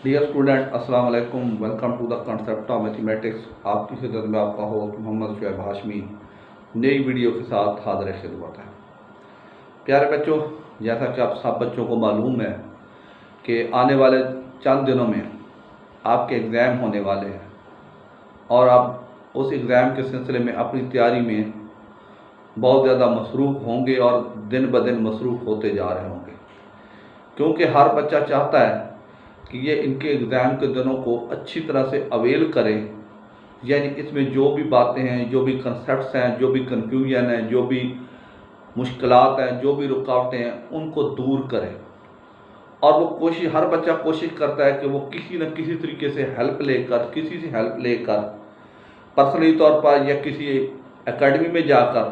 Dear student अस्सलाम वालेकुम। Welcome to the concept of mathematics. आपकी खिदमत में आपका होस्ट मोहम्मद शुएब हाशमी नई वीडियो के साथ हाजिर खिदमत है। प्यारे बच्चों, जैसा कि आप सब बच्चों को मालूम है कि आने वाले चंद दिनों में आपके एग्ज़ाम होने वाले हैं और आप उस एग्ज़ाम के सिलसिले में अपनी तैयारी में बहुत ज़्यादा मसरूफ़ होंगे और दिन ब दिन मसरूफ़ होते जा रहे होंगे, क्योंकि हर बच्चा चाहता है कि ये इनके एग्ज़ाम के दिनों को अच्छी तरह से अवेल करें, यानी इसमें जो भी बातें हैं, जो भी कंसेप्ट्स हैं, जो भी कन्फ्यूजन है, जो भी मुश्किलात हैं, जो भी रुकावटें हैं, उनको दूर करें। और वो हर बच्चा कोशिश करता है कि वो किसी न किसी तरीके से किसी से हेल्प लेकर पर्सनली तौर पर या किसी एकेडमी में जाकर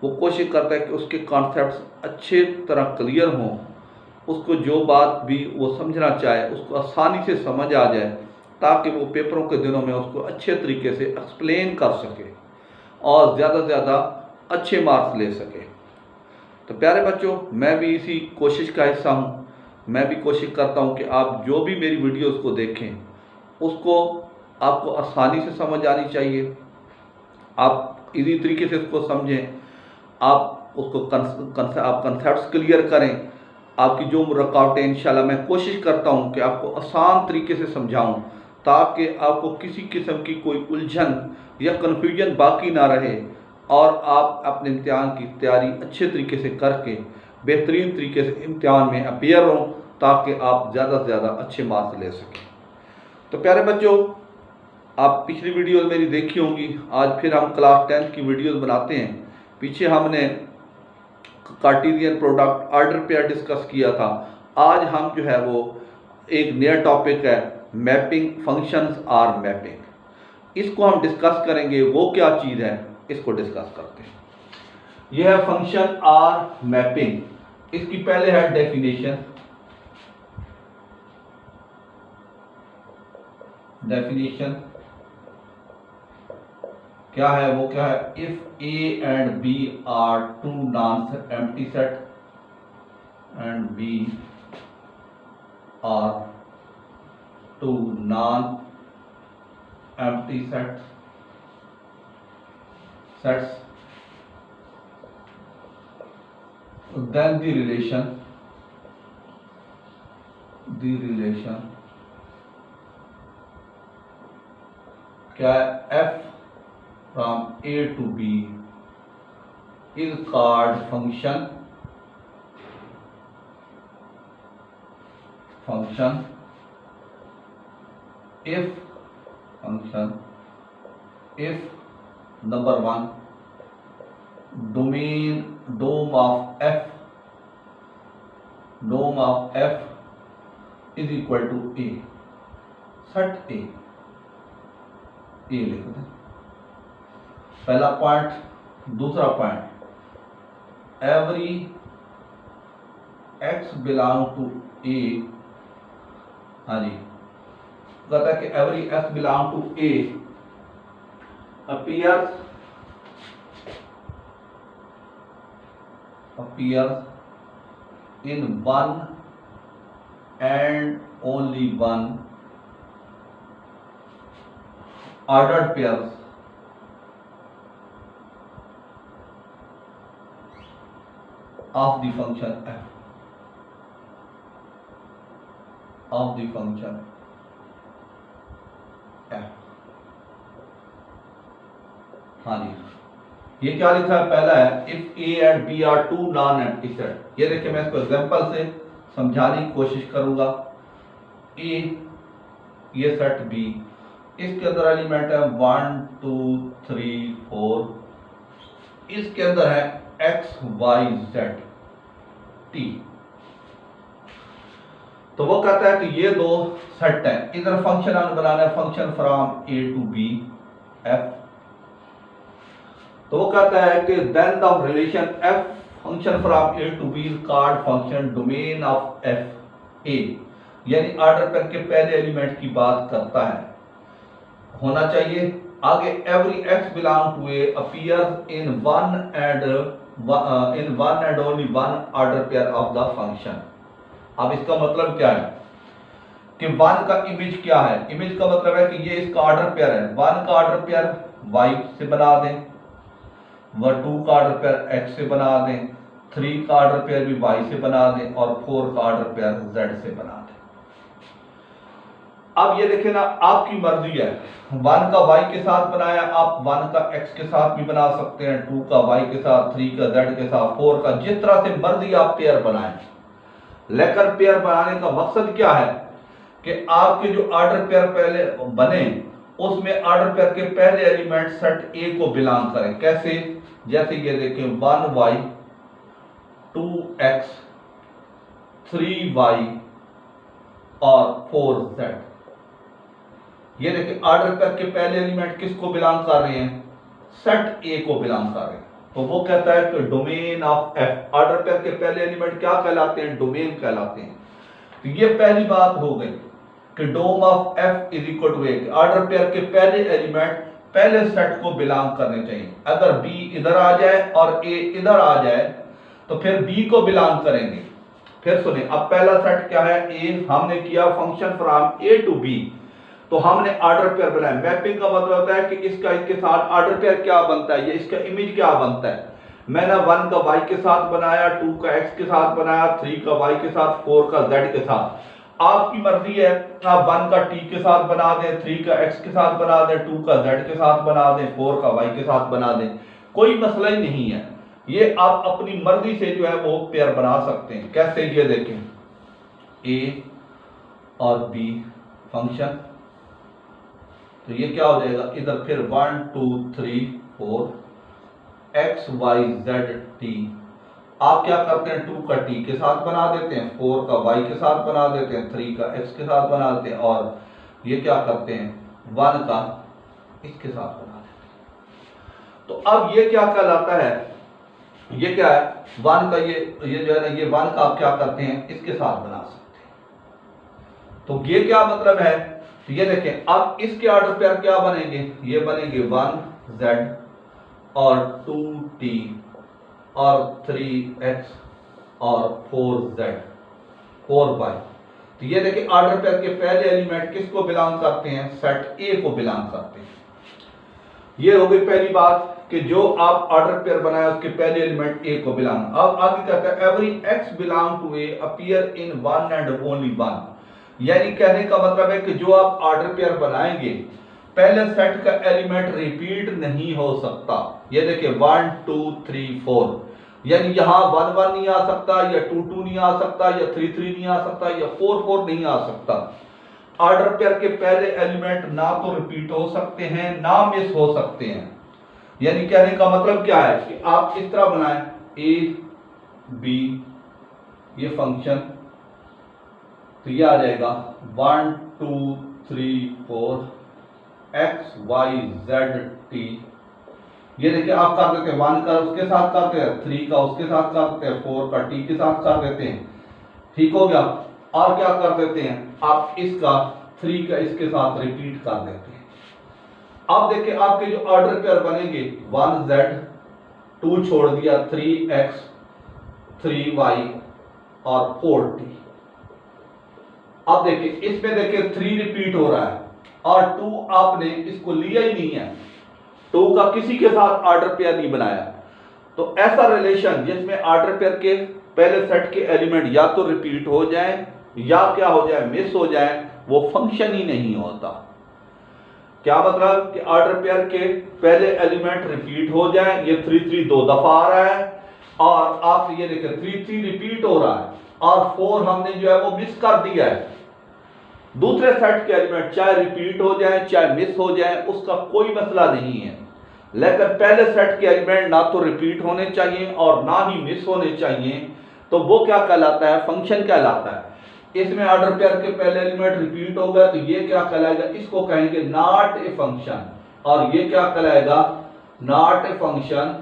वो कोशिश करता है कि उसके कॉन्सेप्ट्स अच्छे तरह क्लियर हों, उसको जो बात भी वो समझना चाहे उसको आसानी से समझ आ जाए, ताकि वो पेपरों के दिनों में उसको अच्छे तरीके से एक्सप्लेन कर सके और ज़्यादा से ज़्यादा अच्छे मार्क्स ले सके। तो प्यारे बच्चों, मैं भी इसी कोशिश का हिस्सा हूँ। मैं भी कोशिश करता हूँ कि आप जो भी मेरी वीडियोज़ को देखें उसको आपको आसानी से समझ आनी चाहिए, आप इसी तरीके से उसको समझें, आप उसको आप कंसेप्ट्स क्लियर करें। आपकी जो रुकावटें इंशाल्लाह मैं कोशिश करता हूं कि आपको आसान तरीके से समझाऊं, ताकि आपको किसी किस्म की कोई उलझन या कन्फ्यूजन बाकी ना रहे और आप अपने इम्तिहान की तैयारी अच्छे तरीके से करके बेहतरीन तरीके से इम्तिहान में अपीयर हों, ताकि आप ज़्यादा से ज़्यादा अच्छे मार्क्स ले सकें। तो प्यारे बच्चों, आप पिछली वीडियो मेरी देखी होंगी। आज फिर हम क्लास 10 की वीडियोज़ बनाते हैं। पीछे हमने Cartesian product order pair discuss किया था। आज हम जो है वो एक नया टॉपिक है, मैपिंग फंक्शंस आर मैपिंग। इसको हम डिस्कस करेंगे। वो क्या चीज़ है, इसको डिस्कस करते हैं। यह है फंक्शन आर मैपिंग। इसकी पहले है डेफिनेशन। क्या है वो, क्या है? If A and B are two non empty set and B are two non empty sets then the relation क्या है? f from a to b is called function if number one dome of f is equal to a, set a लिख दें, पहला point. दूसरा point, every x belong to a, हाँ जी, कहता है कि every x belong to a appears in one and only one ordered pairs of the function f, हाँ जी। ये क्या लिखा है? पहला है if A and B are two non empty set. ये देखिए, मैं इसको एग्जांपल से समझाने की कोशिश करूंगा। ए ये सेट बी, इसके अंदर एलिमेंट है 1 2 3 4, इसके अंदर है x y z t। तो वो कहता है कि ये दो सेट है, इधर फंक्शन बनाना है, function from a to b f। तो वो कहता है कि then the relation f function from a to b is called function domain of f a, यानी ऑर्डर पेयर के पहले एलिमेंट की बात करता है, होना चाहिए। आगे every x belong to a appears in one and only one order pair of the function. अब इसका मतलब क्या है? कि वन का इमेज क्या है। इमेज का मतलब है कि ये इसका ऑर्डर पेयर है। वन का ऑर्डर पेयर वाई से बना दें, व टू का ऑर्डर पेयर एक्स से बना दें, थ्री का ऑर्डर पेयर भी वाई से बना दें और फोर का ऑर्डर पेयर जेड से बना दें। अब ये देखें ना, आपकी मर्जी है। वन का वाई के साथ बनाया, आप वन का एक्स के साथ भी बना सकते हैं, टू का वाई के साथ, थ्री का जेड के साथ, फोर का, जिस तरह से मर्जी आप पेयर बनाएं। लेकर पेयर बनाने का मकसद क्या है कि आपके जो ऑर्डर पेयर पहले बने उसमें ऑर्डर पेयर के पहले एलिमेंट सेट ए को बिलोंग करें। कैसे? जैसे ये देखें, 1y 2x 3y और 4z। ये देखिए ऑर्डर पेयर के पहले एलिमेंट किसको बिलोंग कर रहे हैं? सेट ए को बिलोंग कर रहे हैं। तो वो कहता है कि domain of F, order pair के पहले एलिमेंट क्या कहलाते हैं? डोमेन कहलाते हैं। तो ये पहली बात हो गई कि dom of f is equal to A, order pair के पहले एलिमेंट पहले सेट को बिलोंग करने चाहिए। अगर बी इधर आ जाए और ए इधर आ जाए तो फिर बी को बिलोंग करेंगे। फिर सुने, अब पहला सेट क्या है? ए। हमने किया function from A to B, तो हमने ऑर्डर पेयर बनाया। मैपिंग का मतलब होता है कि इसका इसके साथ ऑर्डर पेयर क्या बनता है, या इसका इमेज क्या बनता है। मैंने 1 का y के साथ बनाया, 2 का x के साथ बनाया, 3 का y के साथ, 4 का z के साथ। आपकी मर्जी है, आप 1 का t के साथ बना दें, 3 का x के साथ बना दें, 2 का z के साथ बना दें, 4 का y के साथ बना दें, कोई मसला ही नहीं है। ये आप अपनी मर्जी से जो है वो पेयर बना सकते हैं। कैसे? ये देखें, a और b फंक्शन, तो ये क्या हो जाएगा? इधर फिर 1 2 3 4 x y z t। आप क्या करते हैं? 2 का t के साथ बना देते हैं, 4 का y के साथ बना देते हैं, 3 का x के साथ बना देते हैं, और ये क्या करते हैं? 1 का इसके साथ बना देते हैं। तो अब ये क्या कहलाता है? ये क्या है? 1 का ये जो है ना, ये 1 का आप क्या करते हैं? इसके साथ बना सकते हैं। तो ये क्या मतलब है? तो ये देखें, अब इसके ऑर्डर पेयर क्या बनेंगे? ये बनेंगे 1z और 2t और 3x और 4z 4y। तो ये देखिए ऑर्डर पेयर के पहले एलिमेंट किसको बिलोंग करते हैं? सेट ए को बिलोंग करते हैं। ये हो गई पहली बात कि जो आप ऑर्डर पेयर बनाया उसके पहले एलिमेंट ए को बिलोंग। अब आगे कहता है every x belong to A appear in one and only one. यानी कहने का मतलब है कि जो आप ऑर्डर पेयर बनाएंगे पहले सेट का एलिमेंट रिपीट नहीं हो सकता। ये देखिए 1 2 3 4, यानी यहां 1 1 नहीं आ सकता, या 2 2 नहीं आ सकता, या 3 3 नहीं आ सकता, या 4 4 नहीं आ सकता। ऑर्डर पेयर के पहले एलिमेंट ना तो रिपीट हो सकते हैं ना मिस हो सकते हैं। यानी कहने का मतलब क्या है कि आप इस तरह बनाएं, ए बी ये फंक्शन, तो ये आ जाएगा 1 2 3 4 x y z t। ये देखिए आप कर देते हैं 1 का उसके साथ करते हैं, 3 का उसके साथ करते हैं, 4 का t के साथ कर देते हैं। ठीक हो गया। और क्या कर देते हैं? आप इसका 3 का इसके साथ रिपीट कर देते हैं। अब देखिए आपके जो ऑर्डर पेयर बनेंगे 1z 2 छोड़ दिया, 3x 3y और 4t। अब देखिए इसमें देखिए 3 रिपीट हो रहा है और 2 आपने इसको लिया ही नहीं है, 2 का किसी के साथ ऑर्डर पेयर नहीं बनाया। तो ऐसा रिलेशन जिसमें ऑर्डर पेयर के पहले सेट के एलिमेंट या तो रिपीट हो जाए या क्या हो जाए? मिस हो जाए, वो फंक्शन ही नहीं होता। क्या मतलब कि ऑर्डर पेयर के पहले एलिमेंट रिपीट हो जाए, ये 3 3 2 दफा आ रहा है, और आप ये देखिए 3 3 रिपीट हो रहा है और 4 हमने जो है वो मिस कर दिया है। दूसरे सेट के एलिमेंट चाहे रिपीट हो जाए चाहे मिस हो जाए, उसका कोई मसला नहीं है। लेकिन पहले सेट के एलिमेंट ना तो रिपीट होने चाहिए और ना ही मिस होने चाहिए, तो वो क्या कहलाता है? फंक्शन कहलाता है। इसमें ऑर्डर पेयर के पहले एलिमेंट रिपीट होगा तो ये क्या कहलाएगा? इसको कहेंगे नॉट ए फंक्शन। और ये क्या कहलाएगा? Not a function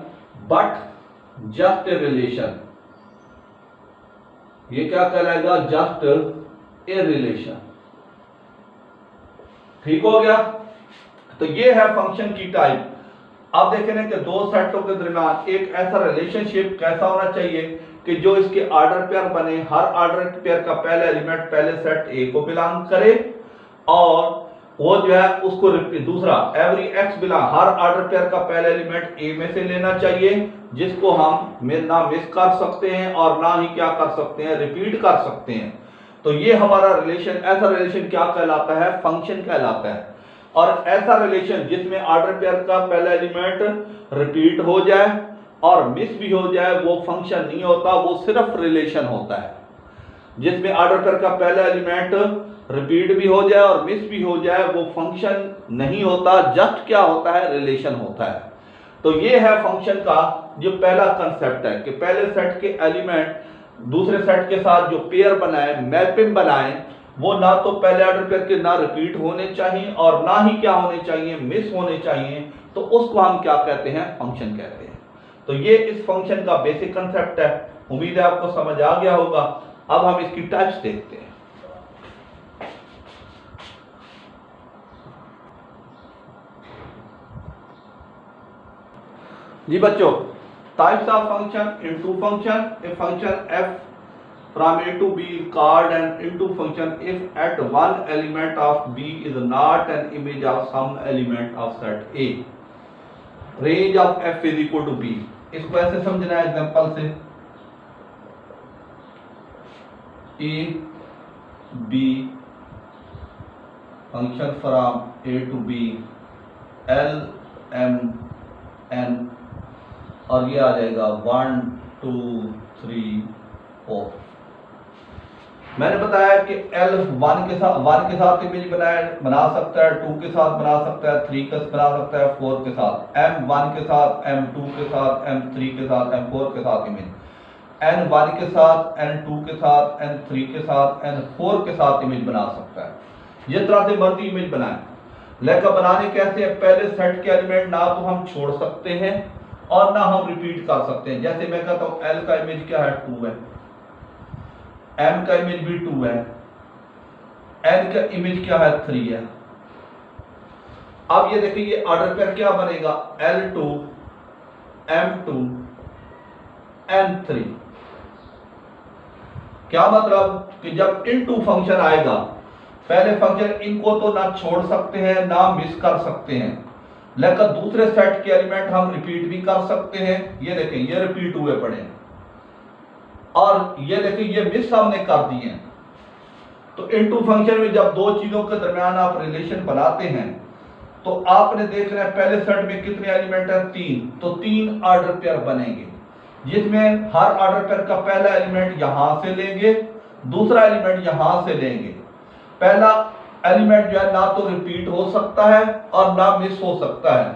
but just a relation. ये क्या कहलाएगा? Just a relation. ठीक हो गया। तो ये है फंक्शन की टाइप। अब देखें ना कि दो सेटों के दरमियान एक ऐसा रिलेशनशिप कैसा होना चाहिए कि जो इसके ऑर्डर पेयर बने, हर ऑर्डर पेयर का पहला एलिमेंट पहले सेट ए को बिलोंग करे, और वो जो है उसको दूसरा एवरी एक्स बिलोंग, हर ऑर्डर पेयर का पहला एलिमेंट ए में से लेना चाहिए, जिसको हम ना मिस कर सकते हैं और ना ही क्या कर सकते हैं, रिपीट कर सकते हैं। तो ये हमारा रिलेशन, ऐसा रिलेशन क्या कहलाता है, फंक्शन कहलाता है। और ऐसा रिलेशन जिसमें ऑर्डर पेयर का पहला एलिमेंट रिपीट हो जाए और मिस भी हो जाए, वो फंक्शन नहीं होता, वो सिर्फ रिलेशन होता है। जिसमें ऑर्डर पेयर का पहला एलिमेंट रिपीट भी हो जाए और मिस भी हो जाए, वो फंक्शन नहीं होता, जस्ट क्या होता है, रिलेशन होता है। तो ये है फंक्शन का जो पहला कंसेप्ट है कि पहले सेट के एलिमेंट दूसरे सेट के साथ जो पेयर बनाए, मैपिंग बनाए, वो ना तो पहले ऑर्डर पेयर के ना रिपीट होने चाहिए और ना ही क्या होने चाहिए, मिस होने चाहिए। तो उसको हम क्या कहते हैं, फंक्शन कहते हैं। तो ये इस फंक्शन का बेसिक कंसेप्ट है। उम्मीद है आपको समझ आ गया होगा। अब हम इसकी टाइप्स देखते हैं। जी बच्चों, types of function, into function, a function f from a to b is called an into function if at one element of b is not an image of some element of set a. Range of f is equal to b. इसको ऐसे समझना है example से, a b function from a to b l m n, और ये आ जाएगा 1 2 3 4। मैंने बताया कि L 1 के साथ इमेज बना सकता है, 2 के साथ बना सकता है, 3 के साथ बना सकता है, 4 के साथ, M 1 के साथ, M 2 के साथ, M 3 के साथ, M 4 के साथ इमेज, N 1 के साथ, N 2 के साथ, N 3 के साथ, N 4 के साथ इमेज बना सकता है। ये तरह से मर्जी इमेज बनाए। लेकिन बनाने कैसे है, पहले सेट के एलिमेंट ना तो हम छोड़ सकते हैं और ना हम रिपीट कर सकते हैं। जैसे मैं कहता हूं L का इमेज क्या है, 2 है, M का इमेज भी 2 है, N का इमेज क्या है, 3 है। अब ये देखिए ये ऑर्डर पेयर क्या बनेगा, L2 M2 N3। क्या मतलब कि जब इनटू फंक्शन आएगा, पहले फंक्शन इनको तो ना छोड़ सकते हैं ना मिस कर सकते हैं, लेकिन दूसरे सेट के एलिमेंट हम रिपीट भी कर सकते हैं। ये देखें ये रिपीट हुए पड़े हैं और ये देखिए ये मिस हमने कर दिए हैं। तो इनटू फंक्शन में जब दो चीजों के दरमियान आप रिलेशन बनाते हैं तो आपने देखना है पहले सेट में कितने एलिमेंट है, 3, तो 3 ऑर्डर पेयर बनेंगे, जिसमें हर ऑर्डर पेयर का पहला एलिमेंट यहां से लेंगे, दूसरा एलिमेंट यहां से लेंगे। पहला एलिमेंट जो है ना तो रिपीट हो सकता है और ना मिस हो सकता है,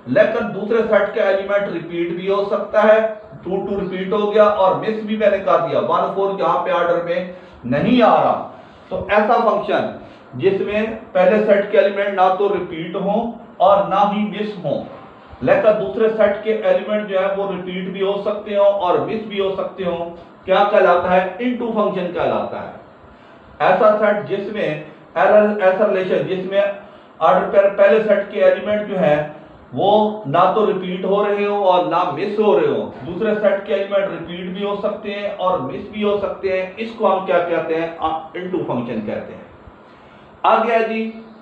लेकिन दूसरे सेट का एलिमेंट रिपीट भी हो सकता है, 2 2 रिपीट हो गया और मिस भी मैंने कर दिया, 1 4 यहां पे ऑर्डर में नहीं आ रहा। तो ऐसा फंक्शन जिसमें पहले सेट के एलिमेंट ना तो रिपीट हो और ना ही मिस हो, लेकिन दूसरे सेट के एलिमेंट जो है वो रिपीट भी हो सकते हो और मिस भी हो सकते हो, क्या कहलाता है, इनटू फंक्शन कहलाता है। ऐसा सेट जिसमें ऐसा रिलेशन जिसमें ऑर्डर पेयर पहले सेट के एलिमेंट जो है वो ना तो रिपीट हो रहे हो और ना मिस हो रहे हो, दूसरे सेट के एलिमेंट रिपीट भी हो सकते हैं और मिस भी हो सकते हैं, इसको हम क्या कहते हैं, इनटू फंक्शन कहते हैं। आगे है जी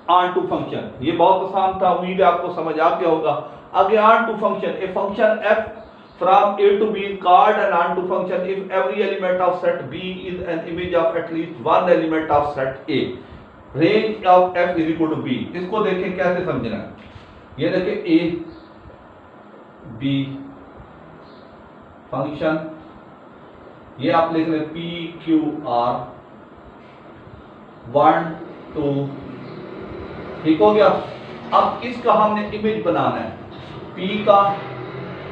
ऑन टू फंक्शन। ये बहुत आसान था, उम्मीद है आपको समझ आ गया होगा। आगे onto function, a function f from a to b is called an onto function if every element of set b is an image of at least one element of set a. Range of f is equal to b. इसको देखें कैसे समझना है। ये देखें a b function, ये आप लिख लें p q r 1 2, ठीक हो गया। अब इसका हमने इमेज बनाना है, p का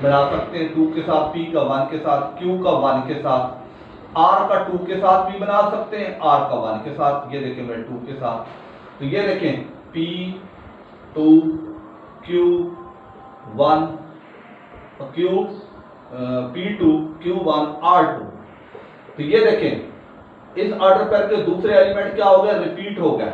बना सकते हैं 2 के साथ, p का 1 के साथ, q का 1 के साथ, r का 2 के साथ भी बना सकते हैं, r का 1 के साथ। ये देखें मैं 2 के साथ, तो ये देखें p 2 q 1 q p2 q1 r2। तो ये देखें इस ऑर्डर पेयर के दूसरे एलिमेंट क्या हो गया, रिपीट हो गया।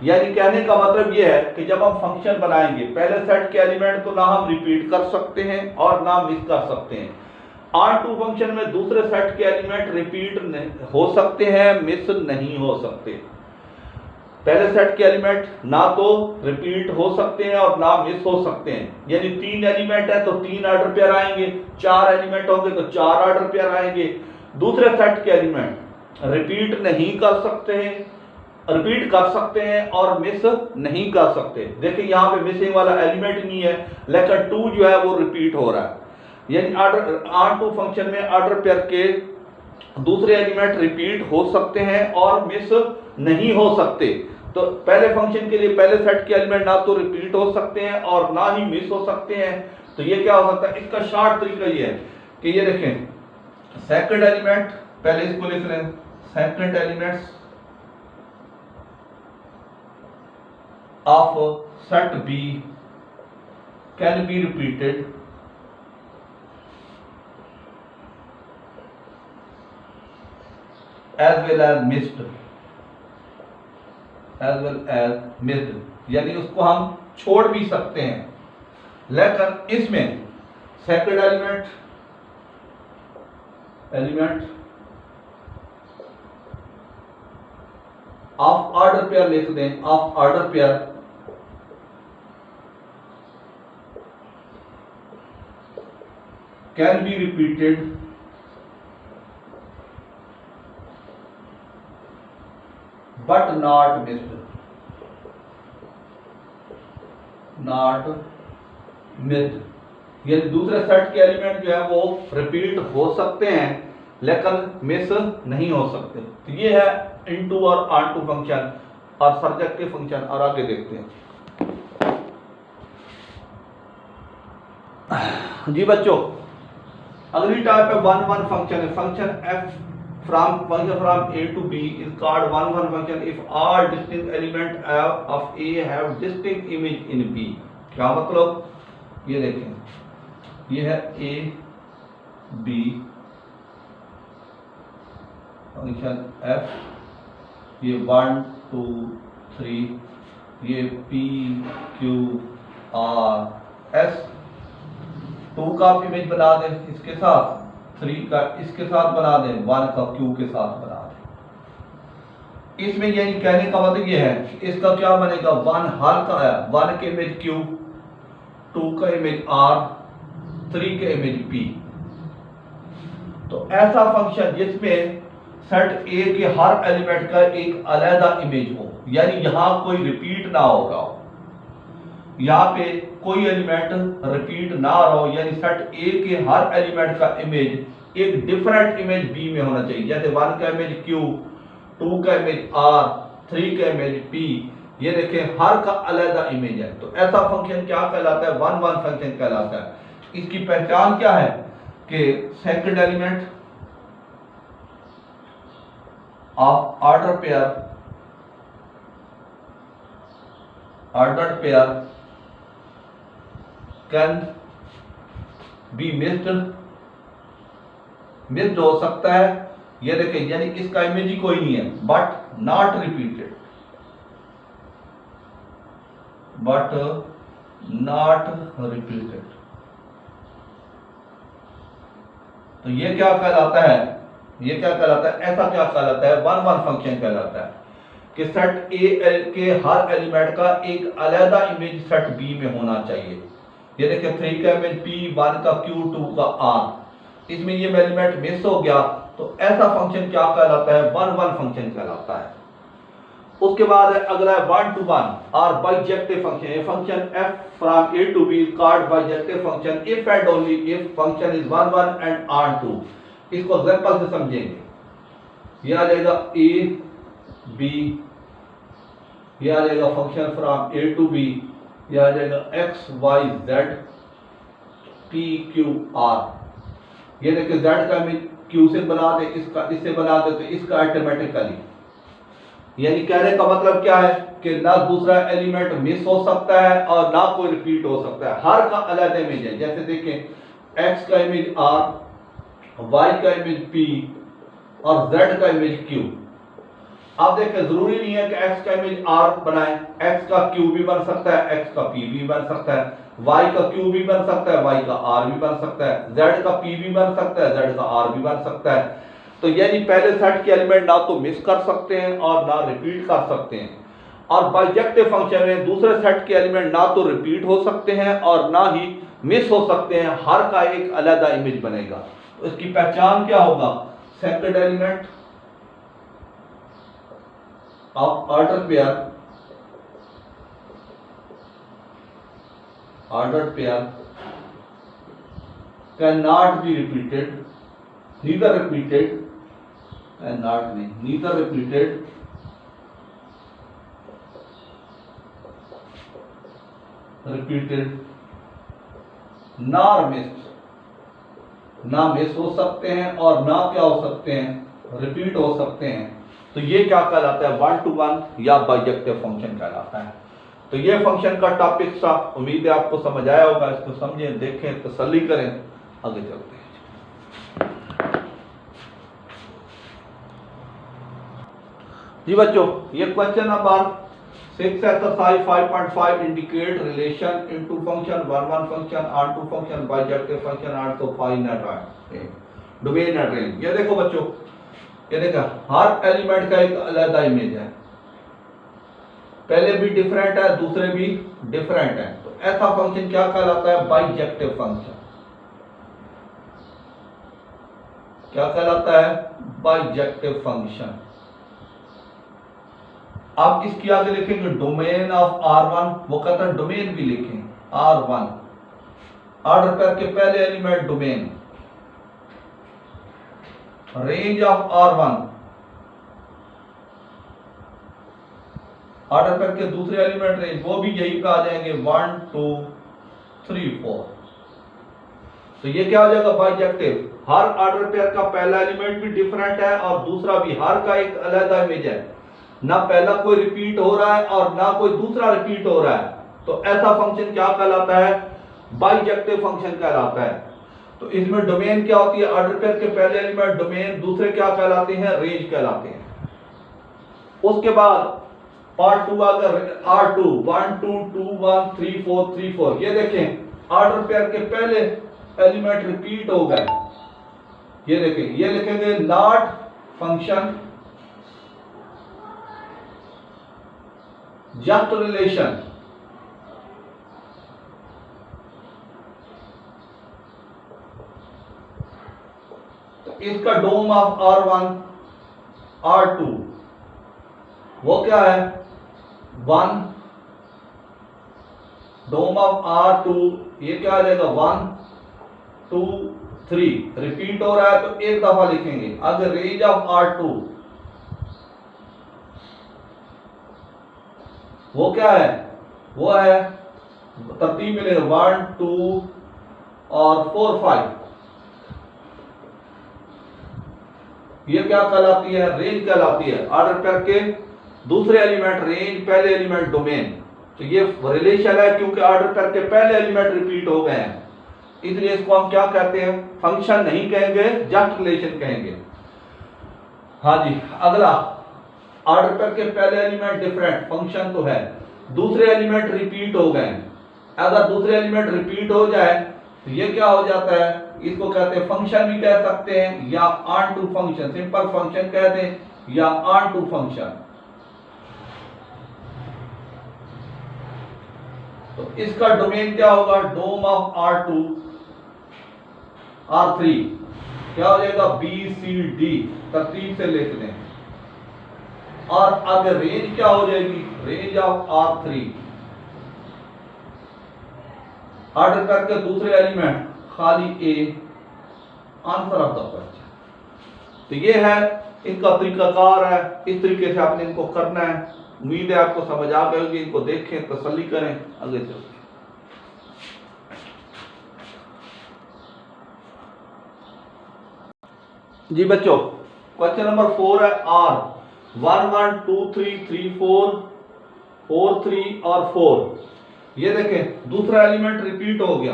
यानी कहने का मतलब यह है कि जब हम फंक्शन बनाएंगे पहले सेट के एलिमेंट को ना हम रिपीट कर सकते हैं और ना मिस कर सकते हैं, R2 फंक्शन में दूसरे सेट के एलिमेंट रिपीट हो सकते हैं, मिस नहीं हो सकते। पहले सेट के एलिमेंट ना तो रिपीट हो सकते हैं और ना मिस हो सकते हैं। यानी 3 एलिमेंट है तो 3 ऑर्डर पेयर आएंगे, 4 एलिमेंट होंगे तो 4 ऑर्डर पेयर आएंगे। दूसरे सेट के एलिमेंट रिपीट नहीं कर सकते हैं, रिपीट कर सकते हैं और मिस नहीं कर सकते। देखिए यहां पे मिसिंग वाला एलिमेंट नहीं है, लेकिन 2 जो है वो रिपीट हो रहा है। यानी R2 फंक्शन में ऑर्डर पेयर के दूसरे एलिमेंट रिपीट हो सकते हैं और मिस नहीं हो सकते। तो पहले फंक्शन के लिए पहले सेट के एलिमेंट ना तो रिपीट हो सकते हैं और ना ही मिस हो सकते हैं। तो ये क्या हो सकता है, इसका शॉर्ट तरीका ये है कि ये देखें, सेकंड एलिमेंट, पहले इसको लिख लें, second elements of set B can be repeated as well as missed, यानी उसको हम छोड़ भी सकते हैं। लेकिन इसमें second element of order pair लिख दें, of order pair can be repeated but not missed, यानी दूसरे सेट के एलिमेंट जो है वो रिपीट हो सकते हैं लेकिन मिस नहीं हो सकते। तो ये है इनटू और ऑनटू फंक्शन और सर्जेक्टिव फंक्शन। और आगे देखते हैं जी बच्चों, अगली टाइप है 1-1 फंक्शन है। Function f from A to B is called 1-1 function if all distinct element of A have distinct image in B। क्या मतलब, ये देखें, ये है A B फंक्शन f, ये 1 2 3, ये P Q R S। 2 का आप इमेज बना दें इसके साथ, 3 का इसके साथ बना दें, 1 का Q के साथ बना दें। इसमें यानी कहने का मतलब ये है कि इसका क्या बनेगा, 1 हर का आया, 1 के इमेज Q, 2 का इमेज R, 3 के इमेज P। तो ऐसा फंक्शन जिसमें सेट A के हर एलिमेंट का एक अलग इमेज हो, यानी यहां कोई रिपीट ना हो रहा हो, यहाँ पे कोई एलिमेंट रिपीट ना रहो, यानी सेट A के हर एलिमेंट का इमेज एक डिफरेंट इमेज B में होना चाहिए। जैसे 1 का इमेज Q, 2 का इमेज R, 3 का इमेज P, ये देखें हर का अलग इमेज है। तो ऐसा फंक्शन क्या कहलाता है, 1-1 फंक्शन कहलाता है। इसकी पहचान क्या है कि second element of order pair can be missed हो सकता है। ये देखें, यानी इसका इमेज ही कोई नहीं है, बट नॉट रिपीटेड, तो ये क्या कहलाता है, ऐसा क्या कहलाता है, 1-1 फंक्शन कहलाता है कि सेट A के हर एलिमेंट का एक अलग इमेज सेट B में होना चाहिए। ये देखिए 3 का इमेज P, 1 का Q, 2 का R, इसमें ये एलिमेंट मिस हो गया, तो ऐसा फंक्शन क्या कहलाता है, 1-1 फंक्शन कहलाता है। उसके बाद अगला है 1-1 और बाइजेक्टिव फंक्शन। ये function f from A to B is called bijective function if and only if function is 1-1 and on2। इसको एग्जांपल से समझेंगे। ये आ जाएगा A B, ये आ जाएगा function from A to B, ये आ जाएगा x y z p q r। ये देखिए z का इमेज q से बना दे, इसका इससे बना दे, तो इसका ऑटोमेटिकली, यानी कहने का मतलब क्या है कि ना दूसरा एलिमेंट मिस हो सकता है और ना कोई रिपीट हो सकता है, हर का अलग इमेज है। जैसे देखें x का इमेज r, y का इमेज p और z का इमेज q। आप देखें जरूरी नहीं है कि x का इमेज r बनाए, x का q भी बन सकता है, x का p भी बन सकता है। y का q भी बन सकता है, y का r भी बन सकता है, z का p भी बन सकता है, z का r भी बन सकता है। तो यानी पहले सेट के एलिमेंट ना तो मिस कर सकते हैं और ना रिपीट कर सकते हैं। और बाइजेक्टिव फंक्शन में दूसरे सेट के एलिमेंट ना तो रिपीट हो सकते हैं और ना ही मिस हो सकते हैं, हर का एक अलग इमेज बनेगा। तो इसकी पहचान क्या होगा? Second element of order pair can not be repeated, neither repeated and not me, neither repeated nor missed, ना मिस हो सकते हैं और ना क्या हो सकते हैं, रिपीट हो सकते हैं। तो ये क्या कहलाता है? 1 to 1 या बाइजेक्टिव फंक्शन कहलाता है। तो ये फंक्शन का टॉपिक था, उम्मीद है आपको समझ आया होगा। इसको समझें, देखें, तसल्ली करें, आगे चलते हैं। जी बच्चों, ये question number 6 exercise 5.5 indicate relation into function, 1 function, R2 function, bijective function, R2 find domain and range. ये देखो बच्चों, ये देखा हर एलिमेंट का एक अलग इमेज है, पहले भी डिफरेंट है, दूसरे भी डिफरेंट है। तो ऐसा फंक्शन क्या कहलाता है? Bijective function. क्या कहलाता है? Bijective function. आप इसके आगे लिखेंगे डोमेन ऑफ R1, वो कहता है डोमेन भी लिखें R1, ऑर्डर पेयर के पहले element domain, range of R1, order pair के दूसरे एलिमेंट रेंज, वो भी यही पे आ जाएंगे 1 2 3 4। तो ये क्या हो जाएगा? बाइजेक्टिव। हर ऑर्डर पेयर का पहला एलिमेंट भी डिफरेंट है और दूसरा भी, हर का एक अलग इमेज है, ना पहला कोई रिपीट हो रहा है और ना कोई दूसरा रिपीट हो रहा है। तो ऐसा फंक्शन क्या कहलाता है? बाइजेक्टिव फंक्शन कहलाता है। तो इसमें डोमेन क्या होती है? ऑर्डर पेयर के पहले एलिमेंट डोमेन, दूसरे क्या कहलाते हैं? रेंज कहलाते हैं। उसके बाद पार्ट 2 अगर R2 1 2 2 1 3 4 3 4, ये देखें ऑर्डर पेयर के पहले एलिमेंट रिपीट हो गए। ये देखें, ये लिखेंगे नॉट फंक्शन जस्ट रिलेशन, तो इसका डोम ऑफ R1 R2 वो क्या है? 1, डोम ऑफ R2 ये क्या आ जाएगा? 1 2 3, रिपीट हो रहा है तो एक दफा लिखेंगे। अगर रेंज ऑफ R2 वो क्या है? वो है तरतीब मिलेगा 1 2 और 4 5। ये क्या कहलाती है? रेंज कहलाती है। ऑर्डर पेयर के दूसरे एलिमेंट रेंज, पहले एलिमेंट डोमेन। तो ये रिलेशन है क्योंकि ऑर्डर पेयर के पहले एलिमेंट रिपीट हो गए हैं, इसलिए इसको हम क्या कहते हैं? फंक्शन नहीं कहेंगे, जस्ट रिलेशन कहेंगे। हाँ जी, अगला ऑर्डर पेयर के पहले एलिमेंट डिफरेंट, फंक्शन तो है, दूसरे एलिमेंट रिपीट हो गए। अगर दूसरे एलिमेंट रिपीट हो जाए तो ये क्या हो जाता है? इसको कहते हैं फंक्शन भी कह सकते हैं या onto function, simple function कहते हैं या ऑन टू फंक्शन। तो इसका डोमेन क्या होगा? डोम ऑफ R2 R3 क्या हो जाएगा? BCD, तरतीब से लिख दें। और अगर रेंज क्या हो जाएगी? रेंज ऑफ R3, ऑर्डर करके दूसरे एलिमेंट खाली A, answer of the question. तो ये है इनका तरीकाकार है, इस तरीके से आपने इनको करना है। उम्मीद है आपको समझ आ गई होगी। इनको देखें, तसल्ली करें, आगे चलते। जी बच्चों, क्वेश्चन नंबर 4 है R 1 1 2 3 3 4 4 3 और 4। ये देखें दूसरा एलिमेंट रिपीट हो गया,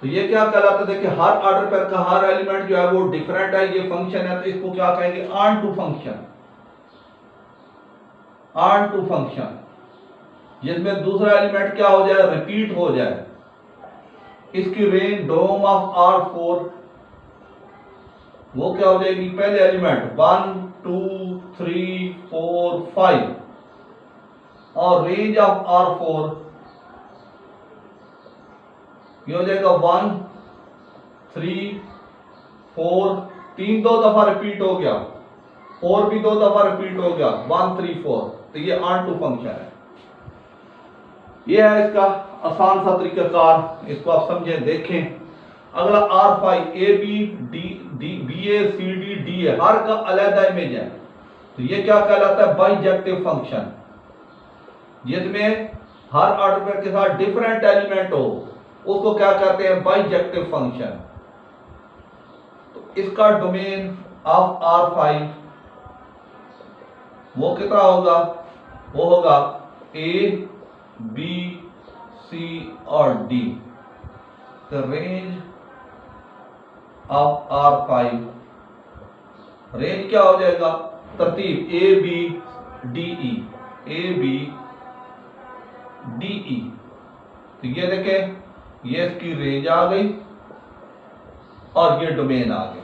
तो ये क्या कहलाता है? देखिए हर ऑर्डर पेयर का हर एलिमेंट जो है वो डिफरेंट है, ये फंक्शन है, तो इसको क्या कहेंगे? Onto function. Onto function जिसमें दूसरा एलिमेंट क्या हो जाए? रिपीट हो जाए। इसकी रेंज डोम ऑफ R4 वो क्या हो जाएगी, पहले एलिमेंट 1 2 3 4 5 और रेंज ऑफ R4 ये हो जाएगा 1 3 4, 3 दो दफा रिपीट हो गया, 4 भी 2 दफा रिपीट हो गया, 1 3 4। तो ये ऑन टू फंक्शन है। ये है इसका आसान सा तरीकाकार, इसको आप समझें देखें। अगला R5 A B D B A C D D है, हर का अलग इमेज है। तो ये क्या कहलाता है, बाइजेक्टिव फंक्शन, जिसमें हर ऑर्डर पेयर के साथ डिफरेंट एलिमेंट हो, उसको क्या कहते हैं, बाइजेक्टिव फंक्शन। तो इसका डोमेन ऑफ R5 वो कितना होगा, वो होगा A B C और D। तो रेंज ऑफ R5, रेंज क्या हो जाएगा, तरतीब A B D E, A B D E। तो ये देखें, ये इसकी रेंज आ गई और ये डोमेन आ गया।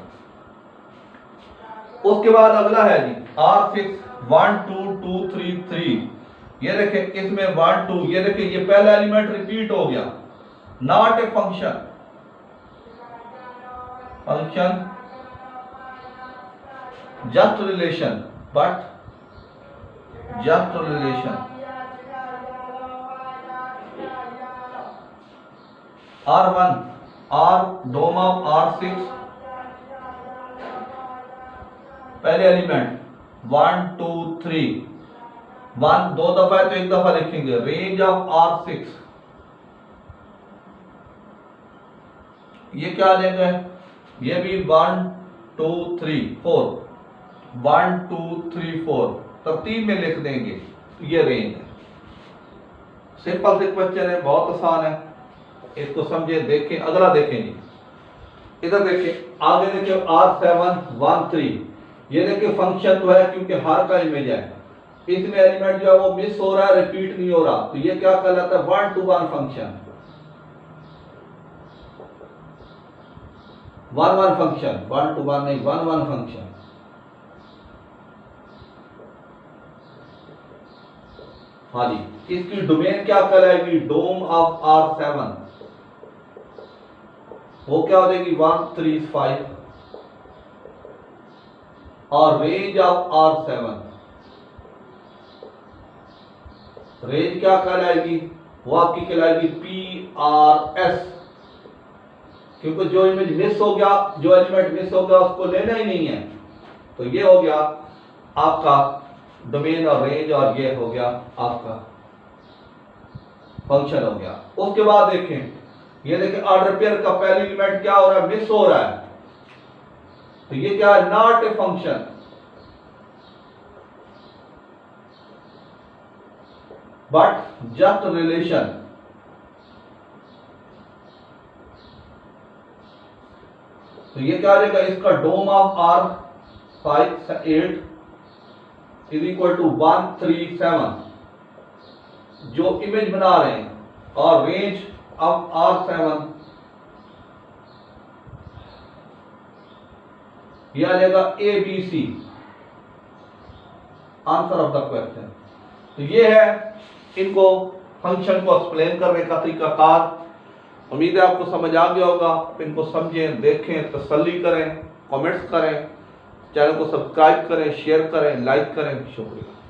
उसके बाद अगला है जी R6 1 2 2 3 3। ये देखें, इसमें 1 2, ये देखें ये पहला एलिमेंट रिपीट हो गया, not a function, function just relation, but just relation. R1 R dom of R6 पहले एलिमेंट 1 2 3, 1 दो दफा है तो एक दफा लिखेंगे, रेंज ऑफ R6 ये क्या आ जाएगा, ये भी 1 2 3 4, 1 2 3 4 तरतीब में लिख देंगे। तो ये रेंज है, सिंपल से क्वेश्चन है, बहुत आसान है, इसको समझे देखें। अगला देखें जी, इधर देखें, आगे देखें R7 1 3। ये देखिए फंक्शन तो है क्योंकि हर का इमेज है, इसमें एलिमेंट जो है वो मिस हो रहा है, रिपीट नहीं हो रहा। तो ये क्या कहलाता है, 1 to 1 फंक्शन, 1 1 फंक्शन, 1 to 1 नहीं, 1 1 फंक्शन। हाँ जी, इसकी डोमेन क्या कहलाएगी, डोम ऑफ R7 वो क्या हो जाएगी 1 3 5 और रेंज ऑफ R7 रेंज क्या कहलाएगी, वो आपकी कहलाएगी PRS, क्योंकि जो इमेज मिस हो गया, जो एलिमेंट मिस हो गया उसको लेना ही नहीं है। तो ये हो गया आपका डोमेन और रेंज, और ये हो गया आपका फंक्शन हो गया। उसके बाद देखें, ये देखें ऑर्डर पेयर का पहला एलिमेंट क्या हो रहा है, मिस हो रहा है। तो ये क्या है, not a function, but just relation. तो ये क्या आ जाएगा, इसका dom of R5 8 is equal to 1 3 7, जो इमेज बना रहे हैं, और रेंज ऑफ R7 ये आ जाएगा ABC, answer of the question. तो ये है इनको फंक्शन को एक्सप्लेन करने का तरीकाकार। उम्मीद है आपको समझ आ गया होगा। इनको समझें, देखें, तसल्ली करें, कमेंट्स करें, चैनल को सब्सक्राइब करें, शेयर करें, लाइक करें। शुक्रिया।